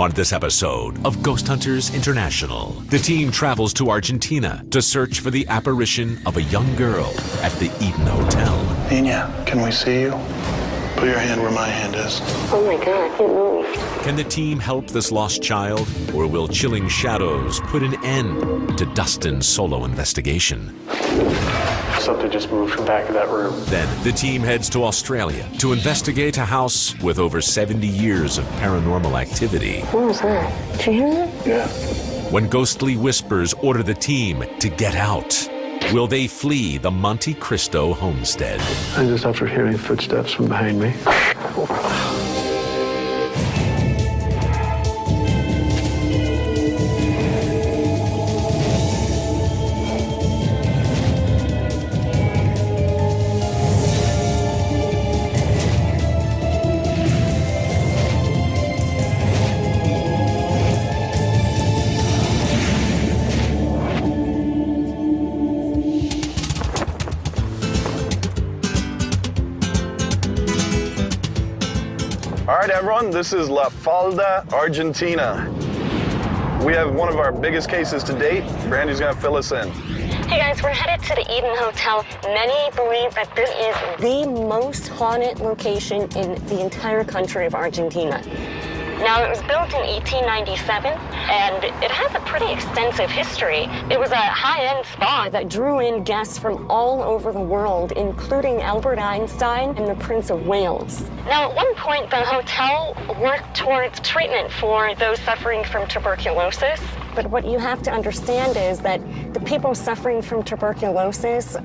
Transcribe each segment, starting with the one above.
On this episode of Ghost Hunters International, the team travels to Argentina to search for the apparition of a young girl at the Eden Hotel. Nina, can we see you? Put your hand where my hand is. Oh my God, it moved. Can the team help this lost child, or will chilling shadows put an end to Dustin's solo investigation? Something just moved from back of that room. Then the team heads to Australia to investigate a house with over 70 years of paranormal activity. What was that? Did you hear that? Yeah. When ghostly whispers order the team to get out, will they flee the Monte Cristo homestead? And just after hearing footsteps from behind me. All right, everyone, this is La Falda, Argentina. We have one of our biggest cases to date. Brandy's gonna fill us in. Hey guys, we're headed to the Eden Hotel. Many believe that this is the most haunted location in the entire country of Argentina. Now, it was built in 1897, and it has a pretty extensive history. It was a high-end spa that drew in guests from all over the world, including Albert Einstein and the Prince of Wales. Now, at one point, the hotel worked towards treatment for those suffering from tuberculosis. But what you have to understand is that the people suffering from tuberculosis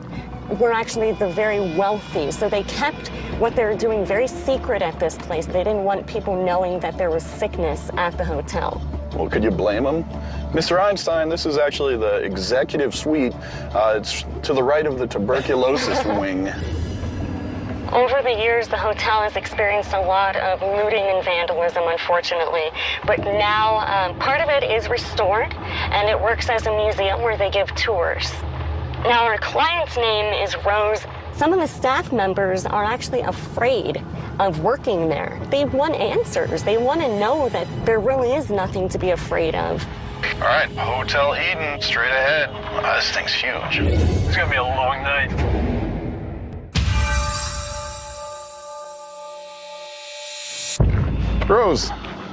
were actually the very wealthy. So they kept what they were doing very secret at this place. They didn't want people knowing that there was sickness at the hotel. Well, could you blame them? Mr. Einstein, this is actually the executive suite. It's to the right of the tuberculosis wing. Over the years, the hotel has experienced a lot of looting and vandalism, unfortunately. But now, part of it is restored, and it works as a museum where they give tours. Now, our client's name is Rose. Some of the staff members are actually afraid of working there. They want answers. They want to know that there really is nothing to be afraid of. All right, Hotel Eden, straight ahead. This thing's huge. It's gonna be a long night. Rose.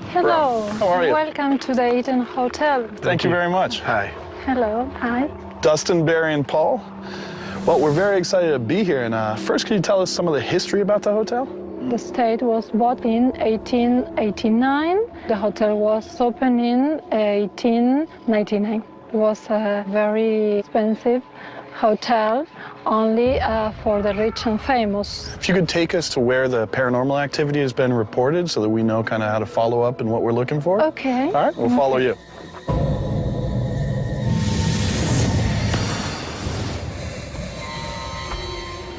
Hello. How are you? Welcome to the Eden Hotel. Thank you very much. Hi. Hello. Hi. Dustin, Barry, and Paul. Well, we're very excited to be here. And first, can you tell us some of the history about the hotel? The estate was bought in 1889. The hotel was opened in 1899. It was a very expensive hotel, only for the rich and famous. If you could take us to where the paranormal activity has been reported so that we know kind of how to follow up and what we're looking for. Okay. All right, we'll follow you.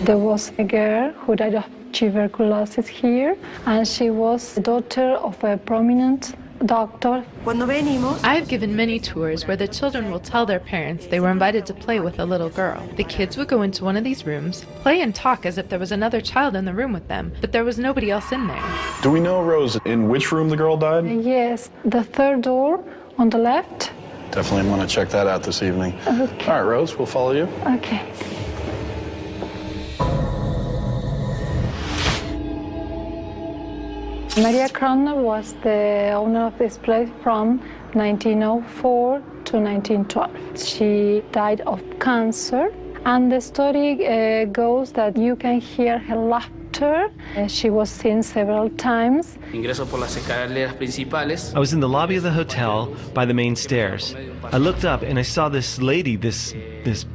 There was a girl who died of tuberculosis here, and she was the daughter of a prominent doctor. I have given many tours where the children will tell their parents they were invited to play with a little girl. The kids would go into one of these rooms, play and talk as if there was another child in the room with them, but there was nobody else in there. Do we know, Rose, in which room the girl died? Yes, the third door on the left. Definitely want to check that out this evening. Okay. All right, Rose, we'll follow you. Okay. Maria Kroner was the owner of this place from 1904 to 1912. She died of cancer, and the story goes that you can hear her laughter. She was seen several times. I was in the lobby of the hotel by the main stairs. I looked up and I saw this lady, this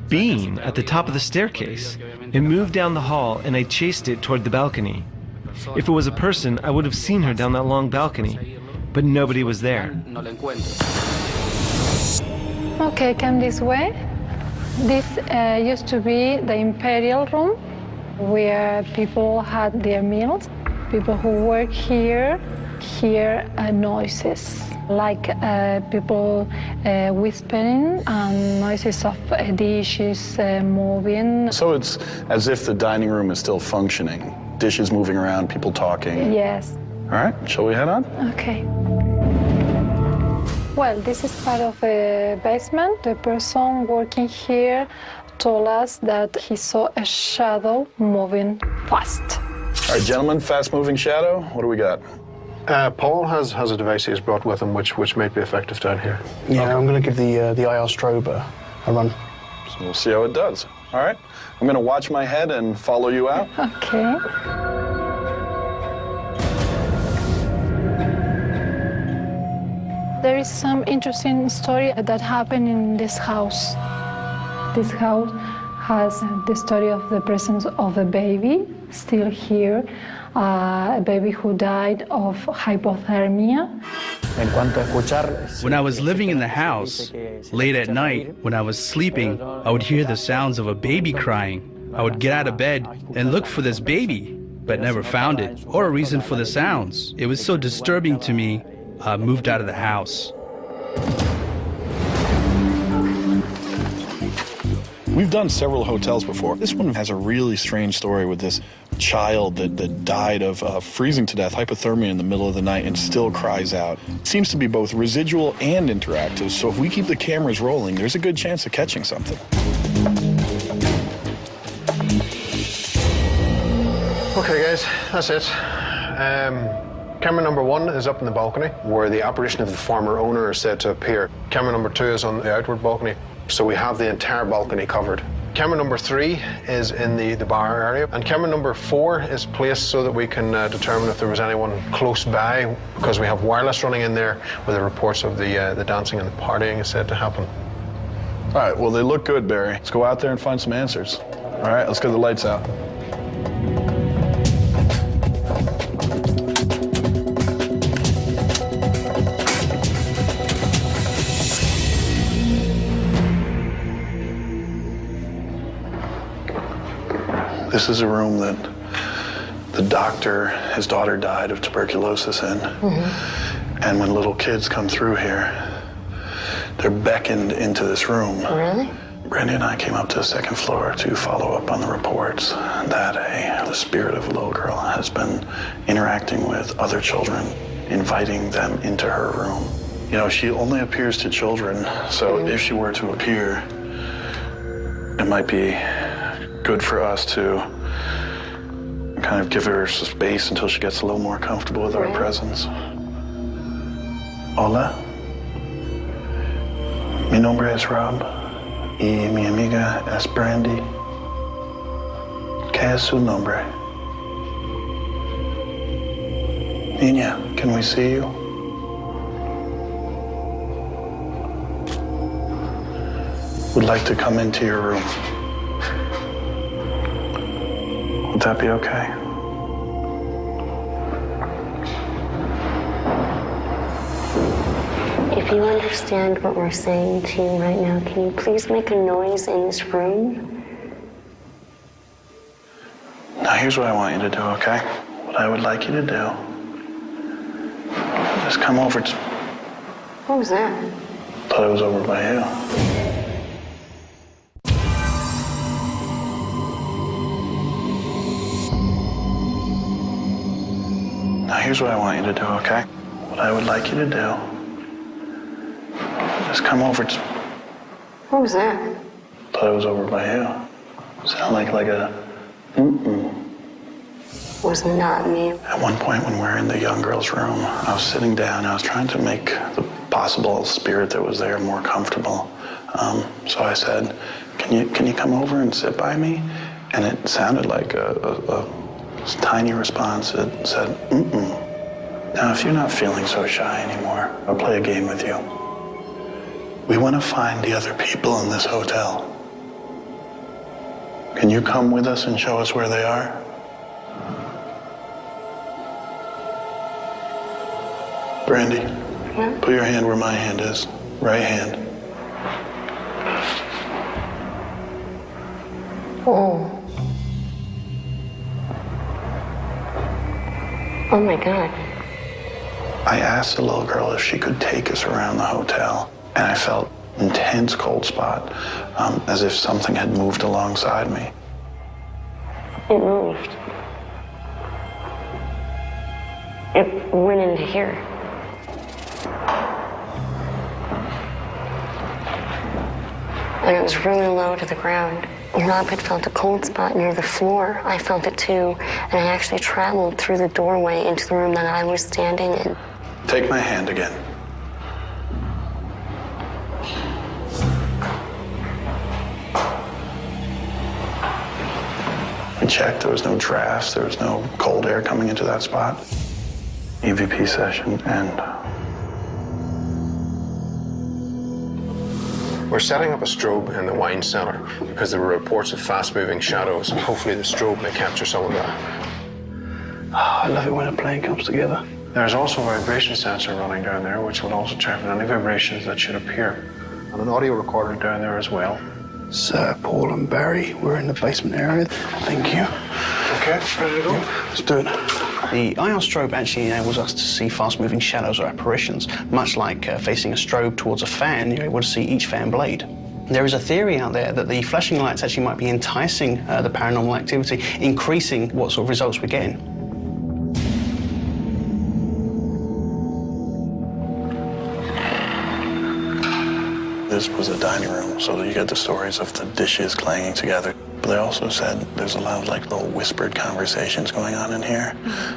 being at the top of the staircase. It moved down the hall and I chased it toward the balcony. If it was a person, I would have seen her down that long balcony, but nobody was there. Okay, come this way. This used to be the Imperial Room, where people had their meals. People who work here hear noises, like people whispering and noises of dishes moving. So it's as if the dining room is still functioning. Dishes moving around, people talking. Yes. All right, shall we head on? Okay. Well, this is part of a basement. The person working here told us that he saw a shadow moving fast. All right, gentlemen, fast-moving shadow. What do we got? Paul has a device he's brought with him which might be effective down here. Yeah, okay. I'm going to give the IR strobe a run. So we'll see how it does. All right, I'm going to watch my head and follow you out. Okay. There is some interesting story that happened in this house. This house has the story of the presence of a baby still here, a baby who died of hypothermia. When I was living in the house, late at night, when I was sleeping, I would hear the sounds of a baby crying. I would get out of bed and look for this baby, but never found it, or a reason for the sounds. It was so disturbing to me, I moved out of the house. We've done several hotels before. This one has a really strange story with this child that died of freezing to death, hypothermia in the middle of the night, and still cries out. It seems to be both residual and interactive, so if we keep the cameras rolling, there's a good chance of catching something. Okay, guys, that's it. Camera number 1 is up in the balcony, where the apparition of the former owner is said to appear. Camera number 2 is on the outward balcony, so we have the entire balcony covered. Camera number 3 is in the bar area, and camera number 4 is placed so that we can determine if there was anyone close by, because we have wireless running in there where the reports of the dancing and the partying is said to happen. All right, well, they look good, Barry. Let's go out there and find some answers. All right, let's get the lights out. This is a room that the doctor, his daughter died of tuberculosis in. Mm-hmm. And when little kids come through here, they're beckoned into this room. Really? Brandy and I came up to the second floor to follow up on the reports that the spirit of a little girl has been interacting with other children, inviting them into her room. You know, she only appears to children, so if she were to appear, it might be good for us to kind of give her some space until she gets a little more comfortable with our presence. Hola. Mi nombre es Rob y mi amiga es Brandy. ¿Qué es su nombre? Niña, can we see you? Would like to come into your room. Would that be okay? If you understand what we're saying to you right now, can you please make a noise in this room? Now here's what I want you to do, okay? What I would like you to do is come over to... What was that? Thought it was over by you. Now here's what I want you to do, okay? What I would like you to do is come over to... What was that? Thought it was over by you. Sound like a mm-mm. Was not me. At one point when we were in the young girl's room, I was sitting down, I was trying to make the possible spirit that was there more comfortable. So I said, can you come over and sit by me? And it sounded like a tiny response. It said, mm-mm. Now, if you're not feeling so shy anymore, I'll play a game with you. We want to find the other people in this hotel. Can you come with us and show us where they are? Brandy, Yeah? put your hand where my hand is. Right hand. Oh. Oh my God. I asked the little girl if she could take us around the hotel, and I felt intense cold spot, as if something had moved alongside me. It moved. It went into here. and it was really low to the ground. Rob had felt a cold spot near the floor. I felt it too, and I actually traveled through the doorway into the room that I was standing in. Take my hand again. We checked, there was no drafts, there was no cold air coming into that spot. EVP session end. We're setting up a strobe in the wine cellar because there were reports of fast-moving shadows. Hopefully the strobe may capture some of that. Oh, I love it when a plan comes together. There's also a vibration sensor running down there, which will also check for any vibrations that should appear. And an audio recorder down there as well. Sir Paul and Barry, we're in the basement area. Thank you. Okay, ready to go? Let's do it. The IR strobe actually enables us to see fast-moving shadows or apparitions. Much like facing a strobe towards a fan, you're able to see each fan blade. There is a theory out there that the flashing lights actually might be enticing the paranormal activity, increasing what sort of results we're getting. This was a dining room, so you get the stories of the dishes clanging together. But they also said there's a lot of like little whispered conversations going on in here.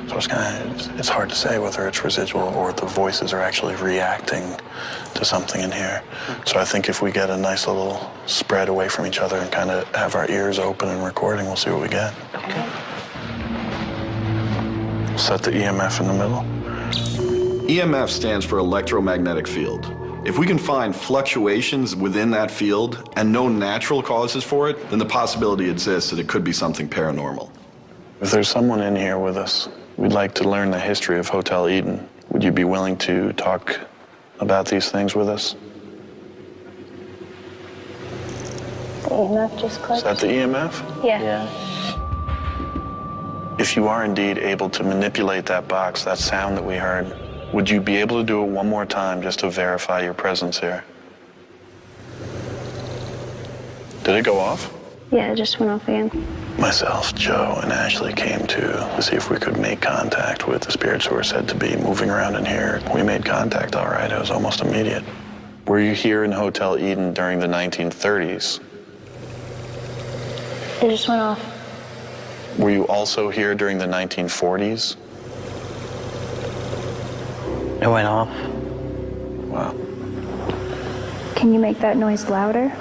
So it's hard to say whether it's residual or the voices are actually reacting to something in here. So I think if we get a nice little spread away from each other and kind of have our ears open and recording, we'll see what we get. Okay. Set the EMF in the middle. EMF stands for electromagnetic field. If we can find fluctuations within that field and no natural causes for it, then the possibility exists that it could be something paranormal. If there's someone in here with us, we'd like to learn the history of Hotel Eden. Would you be willing to talk about these things with us? The EMF just clicked. Is that the EMF? Yeah. If you are indeed able to manipulate that box, that sound that we heard, would you be able to do it one more time just to verify your presence here? Did it go off? Yeah, it just went off again. Myself, Joe, and Ashley came to see if we could make contact with the spirits who were said to be moving around in here. We made contact, all right. It was almost immediate. Were you here in Hotel Eden during the 1930s? It just went off. Were you also here during the 1940s? It went off. Wow. Can you make that noise louder?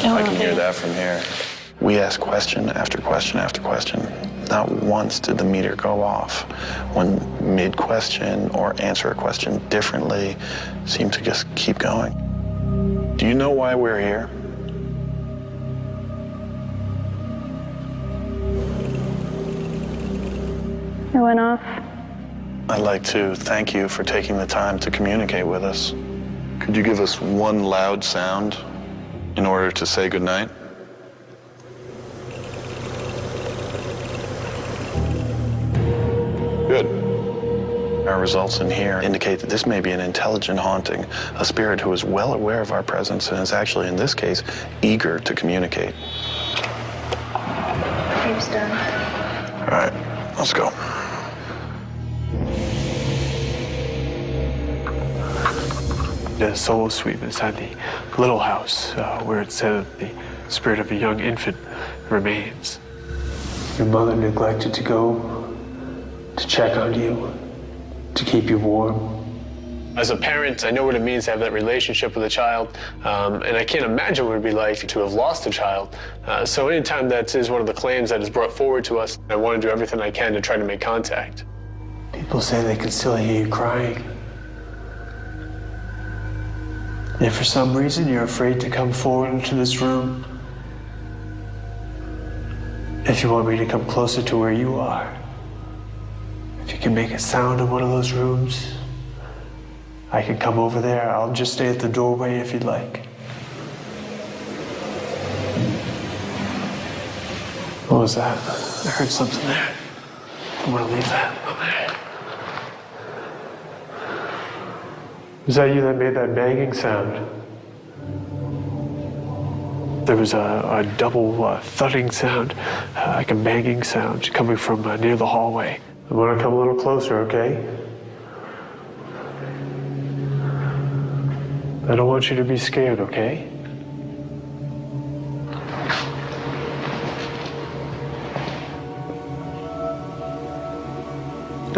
I can hear that from here. We asked question after question after question. Not once did the meter go off. When mid-question or answer a question differently, seemed to just keep going. Do you know why we're here? It went off. I'd like to thank you for taking the time to communicate with us. Could you give us one loud sound in order to say goodnight? Good. Our results in here indicate that this may be an intelligent haunting, a spirit who is well aware of our presence and is actually, in this case, eager to communicate. Game's done. All right, let's go. A solo suite inside the little house where it said that the spirit of a young infant remains. Your mother neglected to go to check on you, to keep you warm. As a parent, I know what it means to have that relationship with a child, and I can't imagine what it would be like to have lost a child. So anytime that is one of the claims that is brought forward to us, I want to do everything I can to try to make contact. People say they can still hear you crying. If for some reason you're afraid to come forward into this room, if you want me to come closer to where you are, if you can make a sound in one of those rooms, I can come over there. I'll just stay at the doorway if you'd like. What was that? I heard something there. I'm gonna leave that over there. Was that you that made that banging sound? There was a double thudding sound, like a banging sound coming from near the hallway. I want to come a little closer, okay? I don't want you to be scared, okay?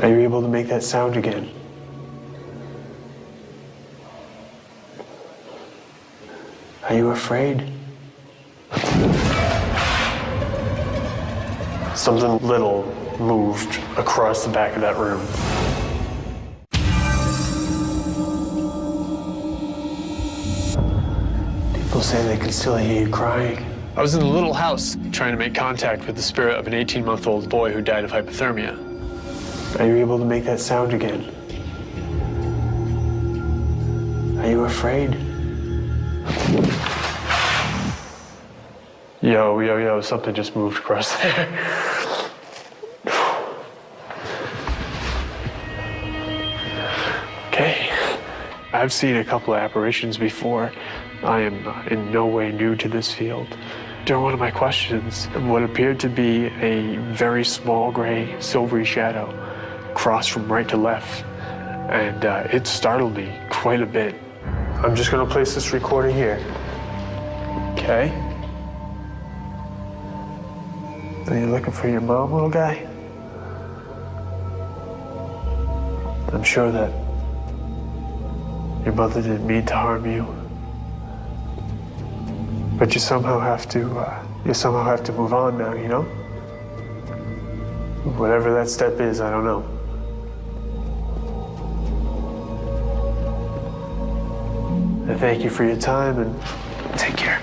Are you able to make that sound again? Are you afraid? Something little moved across the back of that room. People say they can still hear you crying. I was in a little house trying to make contact with the spirit of an 18-month-old boy who died of hypothermia. Are you able to make that sound again? Are you afraid? Yo, something just moved across there. Okay. I've seen a couple of apparitions before. I am in no way new to this field. During one of my questions, what appeared to be a very small gray, silvery shadow crossed from right to left, and it startled me quite a bit. I'm just gonna place this recorder here. Okay? Are you looking for your mom, little guy? I'm sure that your mother didn't mean to harm you, but you somehow have to move on now, you know? Whatever that step is, I don't know. I thank you for your time and take care.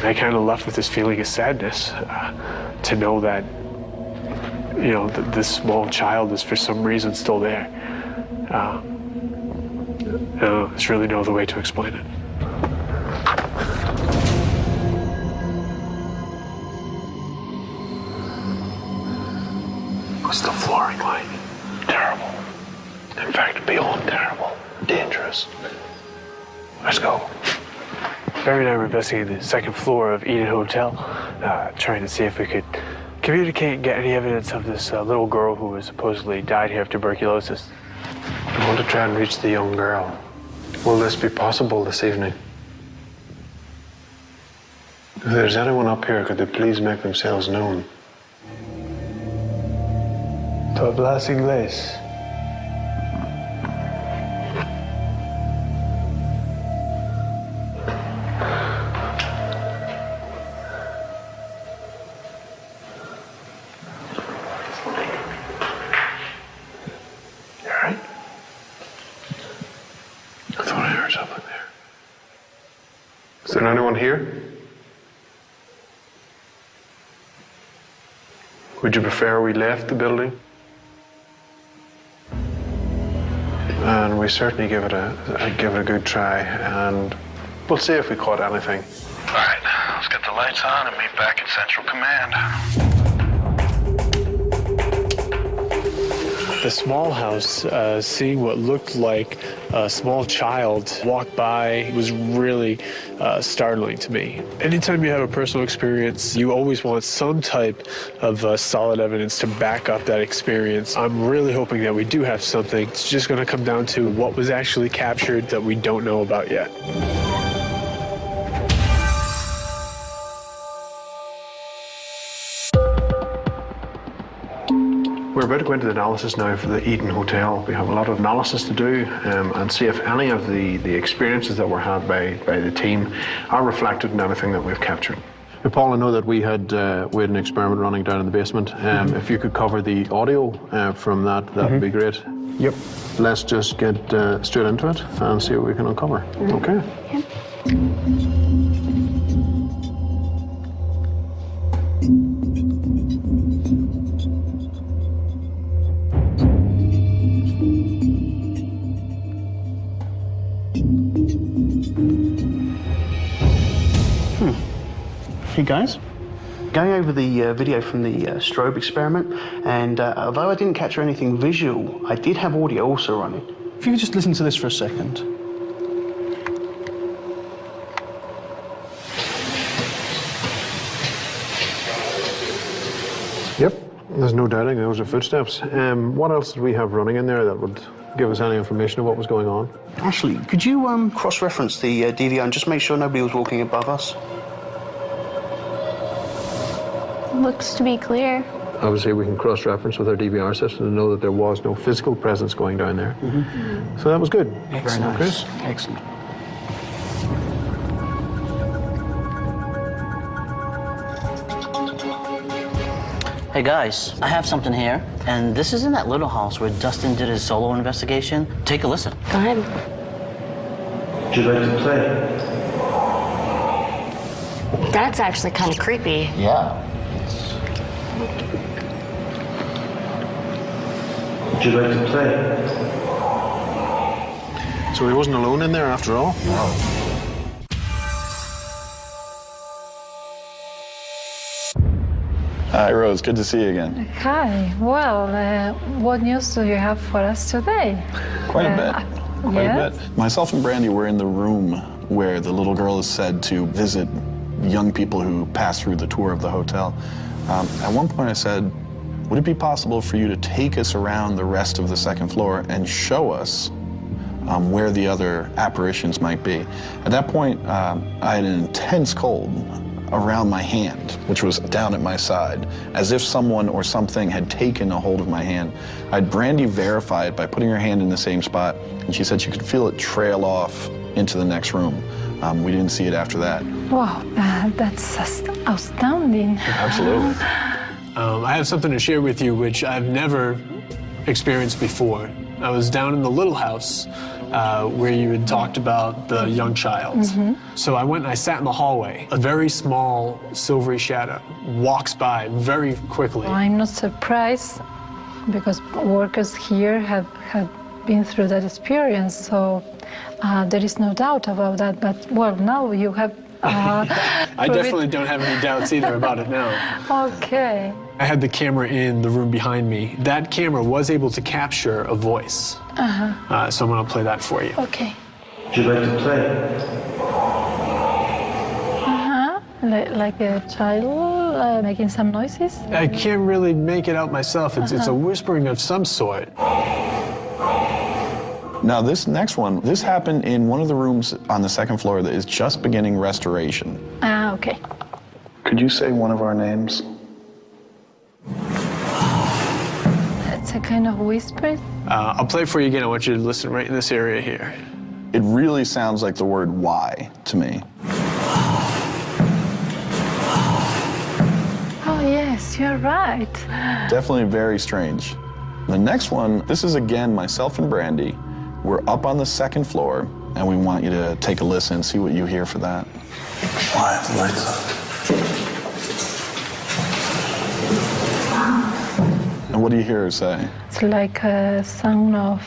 I kind of left with this feeling of sadness to know that, you know, this small child is for some reason still there. There's really no other way to explain it. What's the flooring like? Terrible. In fact, beyond terrible. Dangerous. Let's go. Barry and I were investigating the second floor of Eden Hotel, trying to see if we could communicate and get any evidence of this little girl who was supposedly died here of tuberculosis. I want to try and reach the young girl. Will this be possible this evening? If there's anyone up here, could they please make themselves known? Tu hablas inglés? Is there anyone here? Would you prefer we left the building? And we certainly give it a good try, and we'll see if we caught anything. All right, let's get the lights on and meet back at Central Command. The small house, seeing what looked like a small child walk by was really startling to me. Anytime you have a personal experience, you always want some type of solid evidence to back up that experience. I'm really hoping that we do have something. It's just going to come down to what was actually captured that we don't know about yet. We're about to go into the analysis now for the Eden Hotel. We have a lot of analysis to do and see if any of the experiences that were had by the team are reflected in anything that we've captured. Paul, I know that we had an experiment running down in the basement. If you could cover the audio from that would be great. Yep. Let's just get straight into it and see what we can uncover. Okay. Hey guys, going over the video from the strobe experiment, and although I didn't capture anything visual, I did have audio also running. If you could just listen to this for a second. Yep, there's no doubting those are footsteps. What else did we have running in there that would give us any information of what was going on. Ashley, could you cross-reference the DVR and just make sure nobody was walking above us? Looks to be clear. Obviously, we can cross-reference with our DVR system to know that there was no physical presence going down there. So that was good. Excellent. Very nice. Excellent. Hey guys, I have something here, and this is in that little house where Dustin did his solo investigation. Take a listen. Go ahead. Would you like to play? That's actually kind of creepy. Yeah. Would you like to play? So he wasn't alone in there after all? No. Hi, Rose. Good to see you again. Hi. Well, what news do you have for us today? Quite a bit. Quite yes? a bit. Myself and Brandy were in the room where the little girl is said to visit young people who pass through the tour of the hotel. At one point I said, would it be possible for you to take us around the rest of the second floor and show us where the other apparitions might be? At that point, I had an intense cold around my hand, which was down at my side, as if someone or something had taken a hold of my hand. I had Brandy verify it by putting her hand in the same spot, and she said she could feel it trail off into the next room. We didn't see it after that. Wow, that's astounding. Absolutely. I have something to share with you which I've never experienced before. I was down in the little house where you had talked about the young child. So I went and I sat in the hallway. A very small silvery shadow walks by very quickly. I'm not surprised because workers here have been through that experience, so there is no doubt about that. But, well, now you have... I definitely don't have any doubts either about it now. Okay. I had the camera in the room behind me. That camera was able to capture a voice. So I'm going to play that for you. Okay. Would you like to play? Like a child making some noises? I can't really make it out myself. It's a whispering of some sort. Now, this next one, this happened in one of the rooms on the second floor that is just beginning restoration. Okay. Could you say one of our names? It's a kind of whisper. I'll play it for you again. I want you to listen right in this area here. It really sounds like the word why to me. Oh, yes, you're right. Definitely very strange. The next one, this is again myself and Brandy. We're up on the second floor, and we want you to take a listen, see what you hear for that. Why have the lights up? And what do you hear her say? It's like a sound of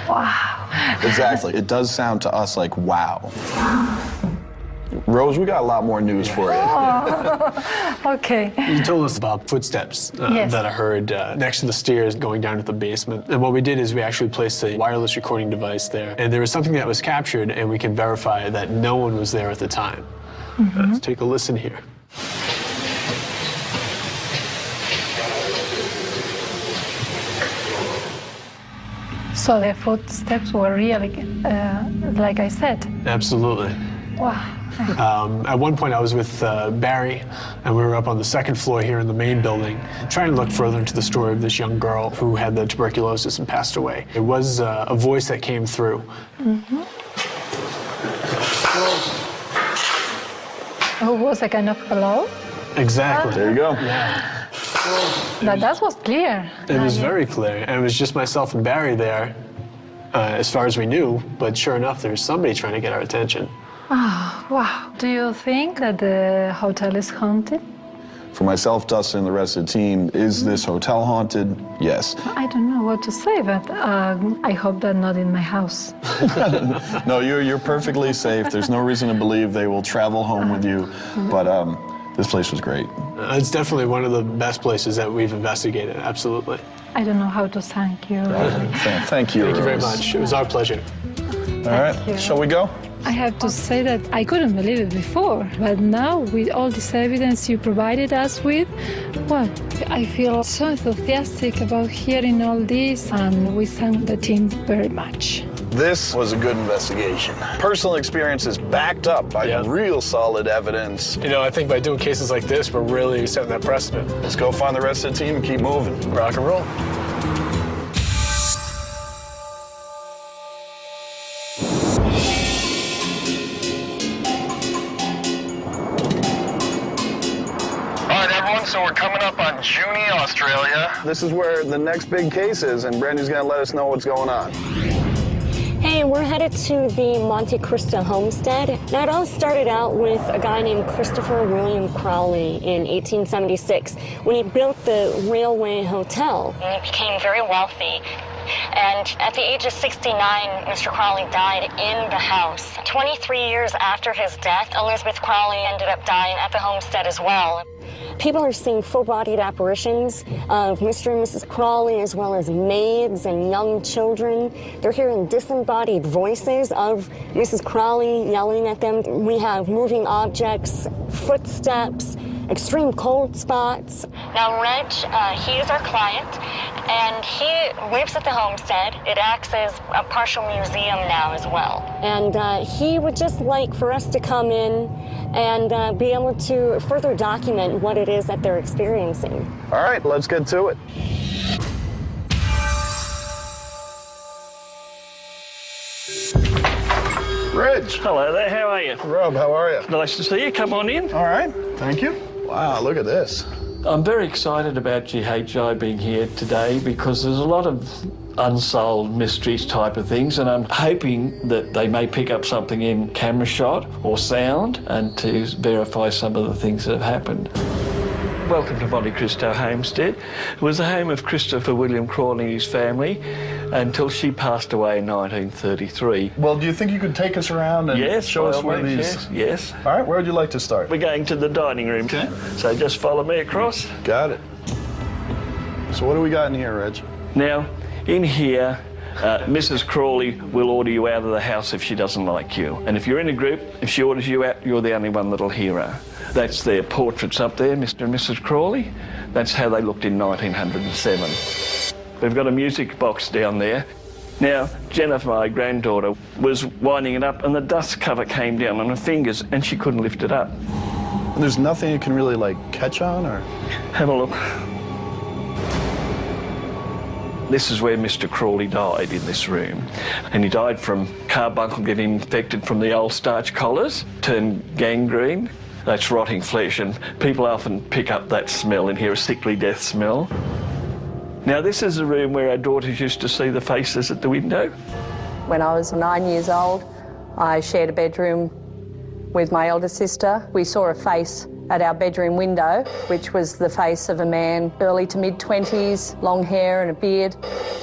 wow. Exactly. It does sound to us like wow. Rose, we got a lot more news for you. Okay. You told us about footsteps Yes. that I heard next to the stairs going down to the basement. And what we did is we actually placed a wireless recording device there. And there was something that was captured, and we can verify that no one was there at the time. Let's take a listen here. So the footsteps were really, like I said. Absolutely. Wow. At one point, I was with Barry, and we were up on the second floor here in the main building, trying to look further into the story of this young girl who had the tuberculosis and passed away. It was a voice that came through. Oh, was a kind of hello? Exactly. There you go. Yeah. But that was clear. It was very clear, and it was just myself and Barry there, as far as we knew, but sure enough, there was somebody trying to get our attention. Oh, wow. Do you think that the hotel is haunted? For myself, Dustin, and the rest of the team, is this hotel haunted? Yes. I don't know what to say, but I hope that not in my house. No, you're perfectly safe. There's no reason to believe they will travel home with you, but this place was great. It's definitely one of the best places that we've investigated, absolutely. I don't know how to thank you. Thank you. Thank you very Rose. much. It was our pleasure. All right, shall we go? I have to say that I couldn't believe it before, but now with all this evidence you provided us with, well, I feel so enthusiastic about hearing all this, and we thank the team very much. This was a good investigation. Personal experiences backed up by real solid evidence. You know, I think by doing cases like this, we're really setting that precedent. Let's go find the rest of the team and keep moving. Rock and roll. So we're coming up on Junee, Australia. This is where the next big case is, and Brandy's gonna let us know what's going on. Hey, we're headed to the Monte Cristo homestead. Now, it all started out with a guy named Christopher William Crowley in 1876 when he built the Railway Hotel. And he became very wealthy. And at the age of 69, Mr. Crowley died in the house. 23 years after his death, Elizabeth Crowley ended up dying at the homestead as well. People are seeing full-bodied apparitions of Mr. and Mrs. Crowley, as well as maids and young children. They're hearing disembodied voices of Mrs. Crowley yelling at them. We have moving objects, footsteps, extreme cold spots. Now, Reg, he is our client, and he lives at the homestead. It acts as a partial museum now as well. And he would just like for us to come in and be able to further document what it is that they're experiencing. All right, let's get to it. Reg. Hello there, how are you? Rob, how are you? Nice to see you, come on in. All right, thank you. Wow, look at this. I'm very excited about GHI being here today because there's a lot of unsolved mysteries type of things, and I'm hoping that they may pick up something in camera shot or sound and to verify some of the things that have happened. Welcome to Monte Cristo Homestead. It was the home of Christopher William Crowley and his family until she passed away in 1933. Well, do you think you could take us around and show us one of these? Yes. All right, where would you like to start? We're going to the dining room. Okay. So just follow me across. Got it. So what do we got in here, Reg? Now, in here, Mrs. Crowley will order you out of the house if she doesn't like you. And if you're in a group, if she orders you out, you're the only one that'll hear her. That's their portraits up there, Mr. and Mrs. Crowley. That's how they looked in 1907. We've got a music box down there. Now, Jennifer, my granddaughter, was winding it up and the dust cover came down on her fingers and she couldn't lift it up. There's nothing you can really, like, catch on, or? Have a look. This is where Mr. Crowley died, in this room. And he died from carbuncle getting infected from the old starch collars, turned gangrene. That's rotting flesh, and people often pick up that smell and hear a sickly death smell. Now, this is a room where our daughters used to see the faces at the window. When I was 9 years old, I shared a bedroom with my elder sister. We saw a face at our bedroom window, which was the face of a man, early to mid-20s, long hair and a beard.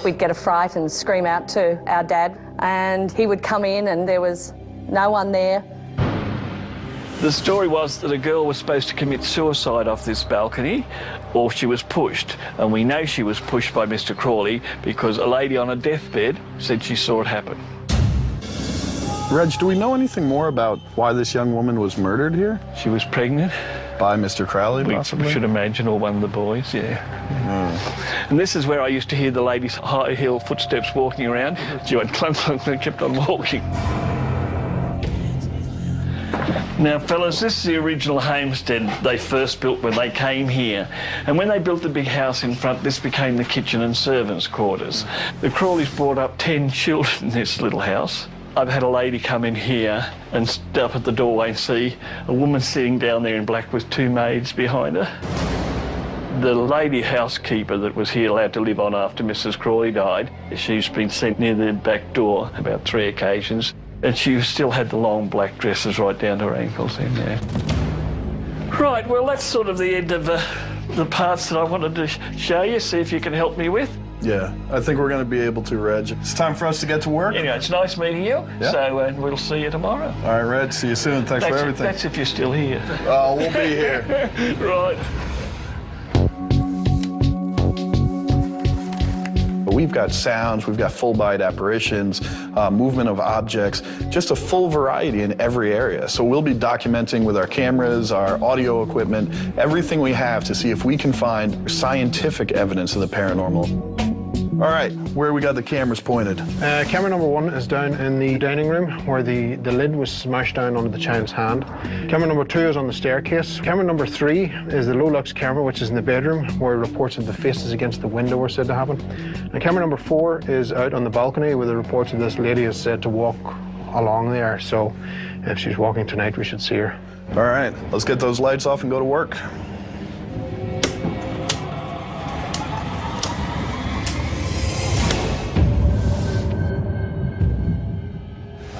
We'd get a fright and scream out to our dad, and he would come in and there was no one there. The story was that a girl was supposed to commit suicide off this balcony, or she was pushed. And we know she was pushed by Mr. Crowley because a lady on a deathbed said she saw it happen. Reg, do we know anything more about why this young woman was murdered here? She was pregnant. By Mr. Crowley, possibly? We should imagine, or one of the boys, yeah. And this is where I used to hear the lady's high heel footsteps walking around. She went clunk, clunk, and kept on walking. Now, fellas, this is the original homestead they first built when they came here. And when they built the big house in front, this became the kitchen and servants' quarters. The Crawleys brought up 10 children in this little house. I've had a lady come in here and stop at the doorway and see a woman sitting down there in black with 2 maids behind her. The lady housekeeper that was here allowed to live on after Mrs. Crowley died, she's been sent near the back door about 3 occasions. And she still had the long black dresses right down to her ankles in there. Right, well, that's sort of the end of the parts that I wanted to show you, see if you can help me with. Yeah, I think we're going to be able to, Reg. It's time for us to get to work. Anyway, it's nice meeting you, so we'll see you tomorrow. All right, Reg, see you soon. Thanks for everything. That's if you're still here. Oh, we'll be here. Right. We we've got sounds, we've got full-bodied apparitions, movement of objects, just a full variety in every area. So we'll be documenting with our cameras, our audio equipment, everything we have to see if we can find scientific evidence of the paranormal. All right, where we got the cameras pointed? Camera number 1 is down in the dining room where the lid was smashed down onto the child's hand. Camera number 2 is on the staircase. Camera number 3 is the low-lux camera, which is in the bedroom where reports of the faces against the window were said to happen. And camera number 4 is out on the balcony where the reports of this lady is said to walk along there. So if she's walking tonight, we should see her. All right, let's get those lights off and go to work.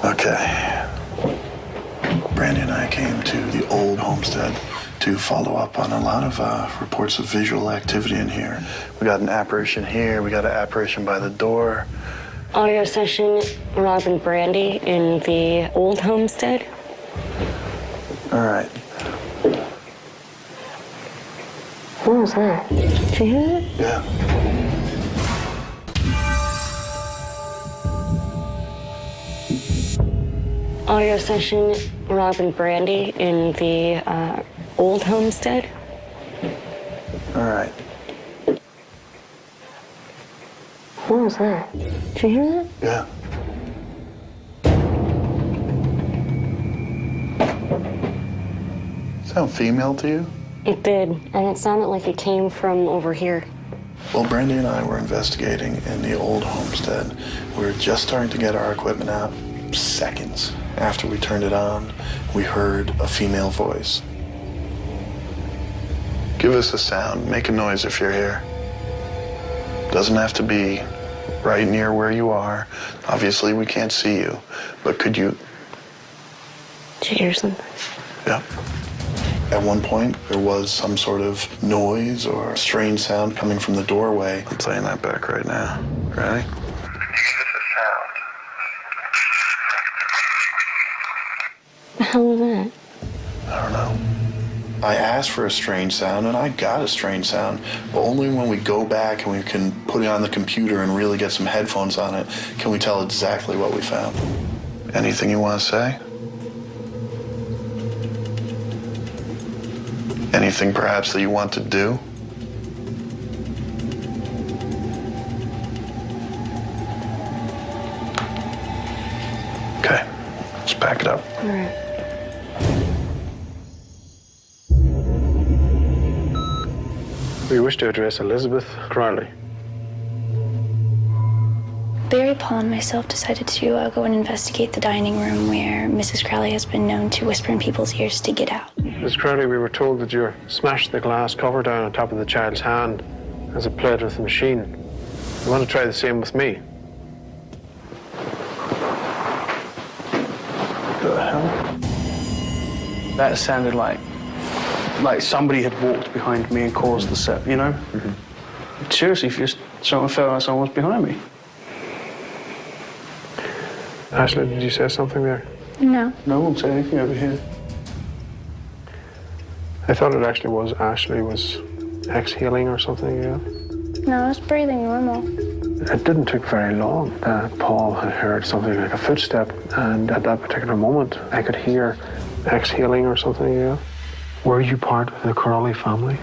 Okay. Brandy and I came to the old homestead to follow up on a lot of reports of visual activity in here. We got an apparition here, we got an apparition by the door. Audio session, Rob and Brandy in the old homestead. All right. What was that? Did you hear it? Yeah. Audio session, Rob and Brandy in the old homestead. All right. What was that? Did you hear that? Yeah. Sound female to you? It did, and it sounded like it came from over here. Well, Brandy and I were investigating in the old homestead. We were just starting to get our equipment out. Seconds after we turned it on, we heard a female voice. Give us a sound. Make a noise if you're here. Doesn't have to be right near where you are. Obviously, we can't see you, but could you? Did you hear something? Yeah. At one point, there was some sort of noise or strange sound coming from the doorway. I'm playing that back right now. Ready? The hell was that? I don't know. I asked for a strange sound, and I got a strange sound, but only when we go back and we can put it on the computer and really get some headphones on it can we tell exactly what we found. Anything you want to say? Anything perhaps that you want to do? Okay, let's back it up. All right. We wish to address Elizabeth Crowley. Barry, Paul, and myself decided to go and investigate the dining room where Mrs. Crowley has been known to whisper in people's ears to get out. Miss Crowley, we were told that you smashed the glass cover down on top of the child's hand as it played with the machine. You want to try the same with me? What the hell? That sounded like somebody had walked behind me and caused the set, you know? Mm-hmm. Seriously, someone felt like someone was behind me. Ashley, did you say something there? No. No one said anything over here. I thought it actually was Ashley was exhaling or something, yeah? No, I was breathing normal. It didn't take very long that Paul had heard something like a footstep, and at that particular moment, I could hear exhaling or something, yeah? Were you part of the Crowley family?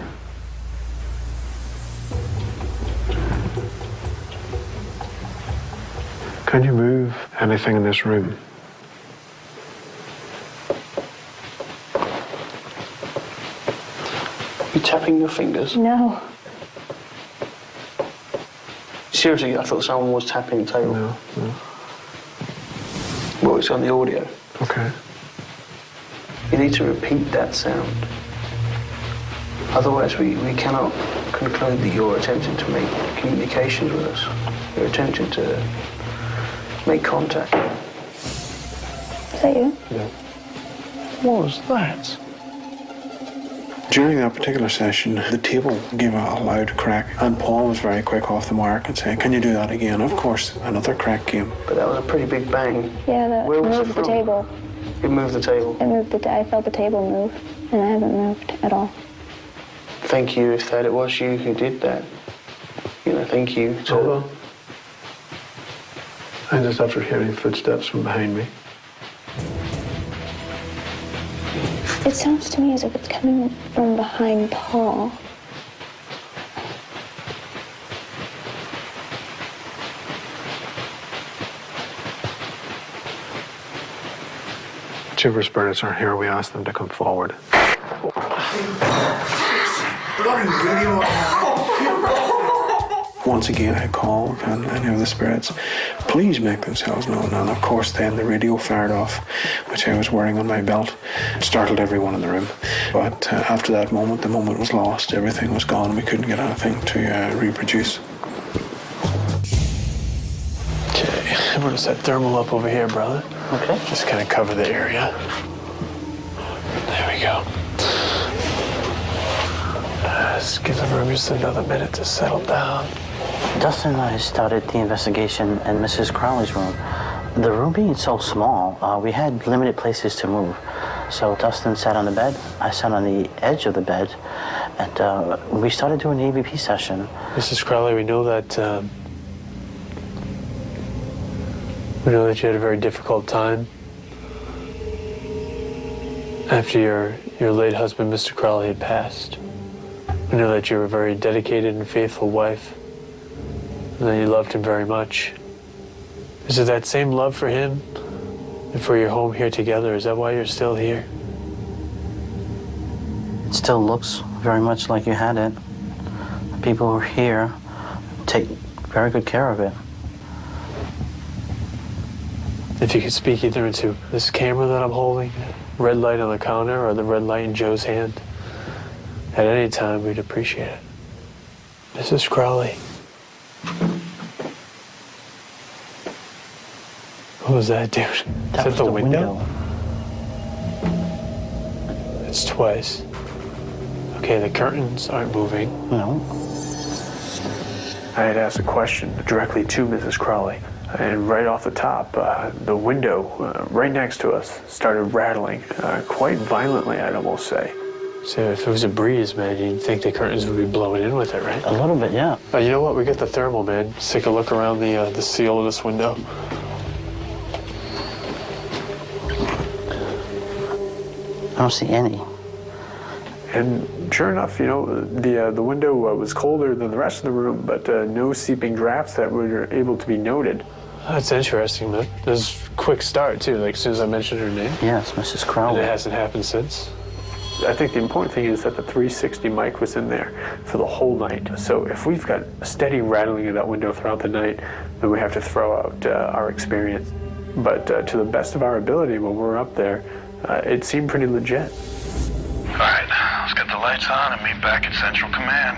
Can you move anything in this room? You tapping your fingers? No. Seriously, I thought someone was tapping the table. No. Well, it's on the audio. Okay. You need to repeat that sound. Otherwise, we cannot conclude that you're attempting to make communications with us. You're attempting to make contact. Is that you? Yeah. What was that? During that particular session, the table gave a loud crack, and Paul was very quick off the mark and said, "Can you do that again?" Of course, another crack came. But that was a pretty big bang. Yeah, that Where was it moved the from? table. It moved the table. It moved I felt the table move, and I haven't moved at all. Thank you if that it was you who did that. You know, thank you to... Hold on. I just after hearing footsteps from behind me. It sounds to me as if it's coming from behind Paul. Whichever spirits are here, we ask them to come forward. Once again, I call upon any of the spirits, please make themselves known. And of course, then the radio fired off, which I was wearing on my belt. It startled everyone in the room. But after that moment, the moment was lost. Everything was gone. We couldn't get anything to reproduce. Okay, I'm going to set thermal up over here, brother. Okay. Just kind of cover the area. There we go. Just give the room just another minute to settle down. Dustin and I started the investigation in Mrs. Crowley's room. The room being so small, we had limited places to move. So Dustin sat on the bed, I sat on the edge of the bed, and we started doing an EVP session. Mrs. Crowley, we know that you had a very difficult time after your late husband, Mr. Crowley, had passed. We know that you were a very dedicated and faithful wife, and that you loved him very much. Is it that same love for him and for your home here together? Is that why you're still here? It still looks very much like you had it. The people who are here take very good care of it. If you could speak either into this camera that I'm holding, red light on the counter, or the red light in Joe's hand, at any time, we'd appreciate it. Mrs. Crowley. What was that, dude? That was the window. It's twice. Okay, the curtains aren't moving. No. I had asked a question directly to Mrs. Crowley, and right off the top, the window right next to us started rattling quite violently, I'd almost say. So if it was a breeze, man, you'd think the curtains would be blowing in with it, right? A little bit, yeah. You know what? We got the thermal, man. Let's take a look around the seal of this window. I don't see any. And sure enough, you know, the window was colder than the rest of the room, but no seeping drafts that were able to be noted. That's interesting, man. This is a quick start, too, like as soon as I mentioned her name. Yes, Mrs. Crowley. And it hasn't happened since. I think the important thing is that the 360 mic was in there for the whole night. So if we've got a steady rattling of that window throughout the night, then we have to throw out our experience. But to the best of our ability, when we're up there, it seemed pretty legit. All right, let's get the lights on and meet back at Central Command.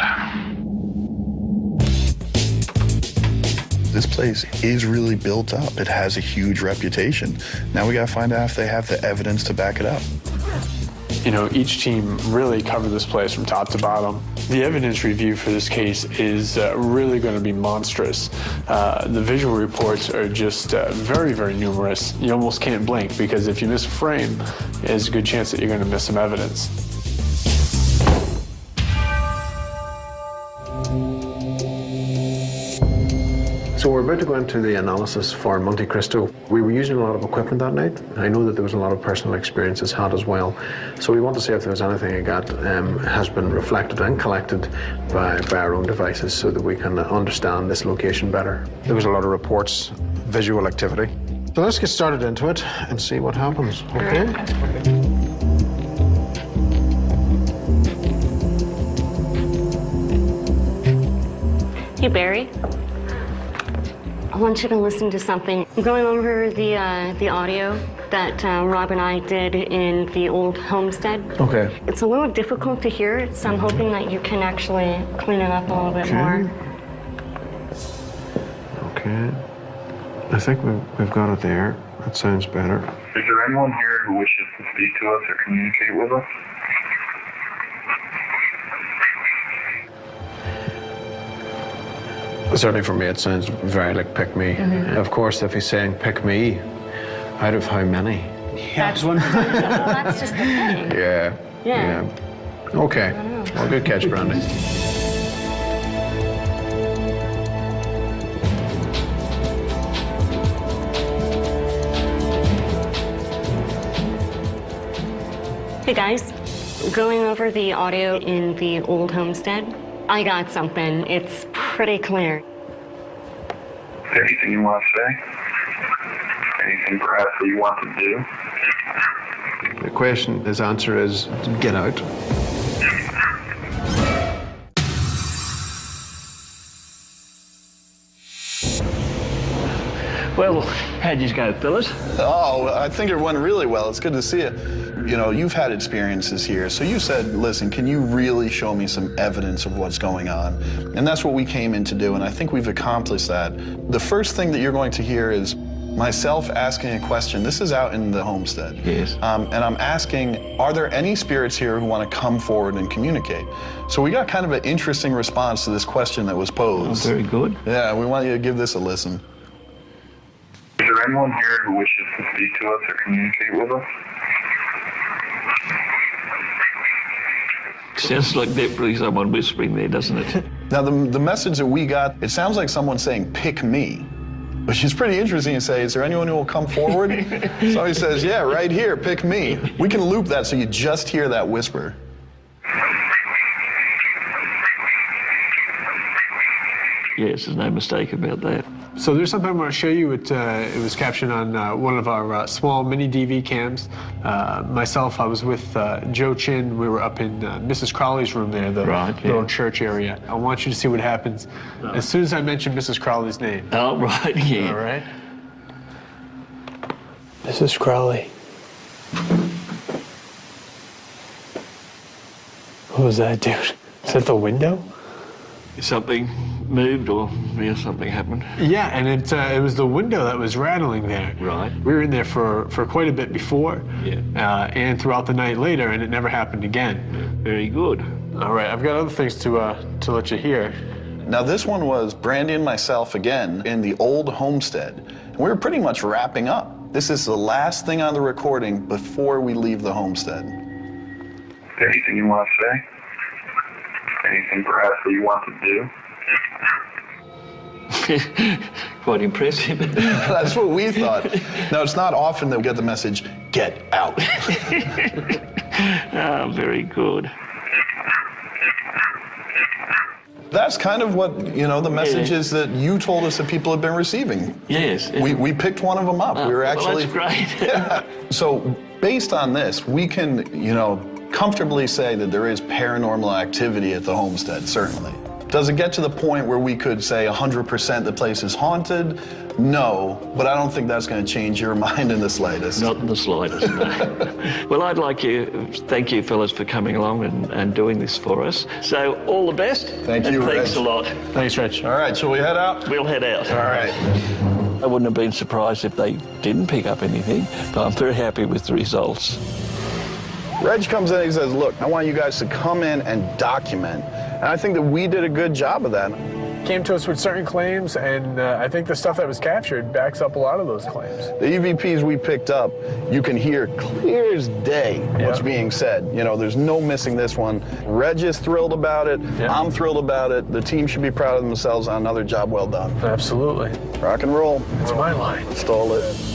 This place is really built up. It has a huge reputation. Now we gotta find out if they have the evidence to back it up. You know, each team really covered this place from top to bottom. The evidence review for this case is really going to be monstrous. The visual reports are just very, very numerous. You almost can't blink, because if you miss a frame, there's a good chance that you're going to miss some evidence. So we're about to go into the analysis for Monte Cristo. We were using a lot of equipment that night. I know that there was a lot of personal experiences had as well. So we want to see if there was anything that has been reflected and collected by our own devices, so that we can understand this location better. There was a lot of reports, visual activity. So let's get started into it and see what happens, okay? Hey, Barry. I want you to listen to something. I'm going over the audio that Rob and I did in the old homestead. Okay. It's a little difficult to hear, so I'm hoping that you can actually clean it up a little bit more. Okay. I think we've got it there. That sounds better. Is there anyone here who wishes to speak to us or communicate with us? Certainly for me, it sounds very like pick me. Mm-hmm. Of course, if he's saying pick me, out of how many? That's one. That's just the thing. Yeah. Okay. Well, good catch, Brandy. Hey guys, going over the audio in the old homestead, I got something. It's pretty clear. Anything you want to say? Anything perhaps that you want to do? The question, his answer is, get out. Well, how'd you go, fellas? Oh, I think it went really well. It's good to see you. You know, you've had experiences here, so you said, listen, can you really show me some evidence of what's going on? And that's what we came in to do, and I think we've accomplished that. The first thing that you're going to hear is myself asking a question. This is out in the homestead. Yes. And I'm asking, are there any spirits here who want to come forward and communicate? So we got kind of an interesting response to this question that was posed. Oh, very good. Yeah, we want you to give this a listen. Is there anyone here who wishes to speak to us or communicate with us? Sounds like definitely someone whispering there, doesn't it? Now, the message that we got, it sounds like someone saying, pick me, which is pretty interesting to say. Is there anyone who will come forward? Somebody says, yeah, right here, pick me. We can loop that so you just hear that whisper. Yes, there's no mistake about that. So there's something I want to show you. It was captured on one of our small mini DV cams. Myself, I was with Joe Chin. We were up in Mrs. Crowley's room there, the little church area. I want you to see what happens as soon as I mention Mrs. Crowley's name. Oh, right, yeah. All right. Mrs. Crowley. What was that, dude? Is that the window? Something moved or something happened? Yeah, and it was the window that was rattling there. Right. We were in there for quite a bit before, yeah, and throughout the night later, and it never happened again. Yeah. Very good. All right, I've got other things to let you hear. Now, this one was Brandy and myself again in the old homestead. We were pretty much wrapping up. This is the last thing on the recording before we leave the homestead. Anything you want to say? Anything perhaps that you want to do? Quite impressive. That's what we thought. Now, it's not often that we get the message, get out. Ah, very good. That's kind of what, you know, the messages that you told us that people have been receiving. Yes. We picked one of them up. Oh, we were actually... Well, that's great. Yeah. So, based on this, we can, you know, comfortably say that there is paranormal activity at the homestead, certainly. Does it get to the point where we could say 100% the place is haunted? No, but I don't think that's going to change your mind in the slightest. Not in the slightest, no. Well, I'd like to thank you fellas for coming along and doing this for us. So, all the best. Thank you, Reg. Thanks a lot. Thanks, Reg. All right, shall we head out? We'll head out. All right. I wouldn't have been surprised if they didn't pick up anything, but I'm very happy with the results. Reg comes in and he says, look, I want you guys to come in and document. And I think that we did a good job of that. Came to us with certain claims, and I think the stuff that was captured backs up a lot of those claims. The EVPs we picked up, you can hear clear as day what's being said. You know, there's no missing this one. Reg is thrilled about it. Yeah. I'm thrilled about it. The team should be proud of themselves on another job well done. Absolutely. Rock and roll. It's my line. Stole it.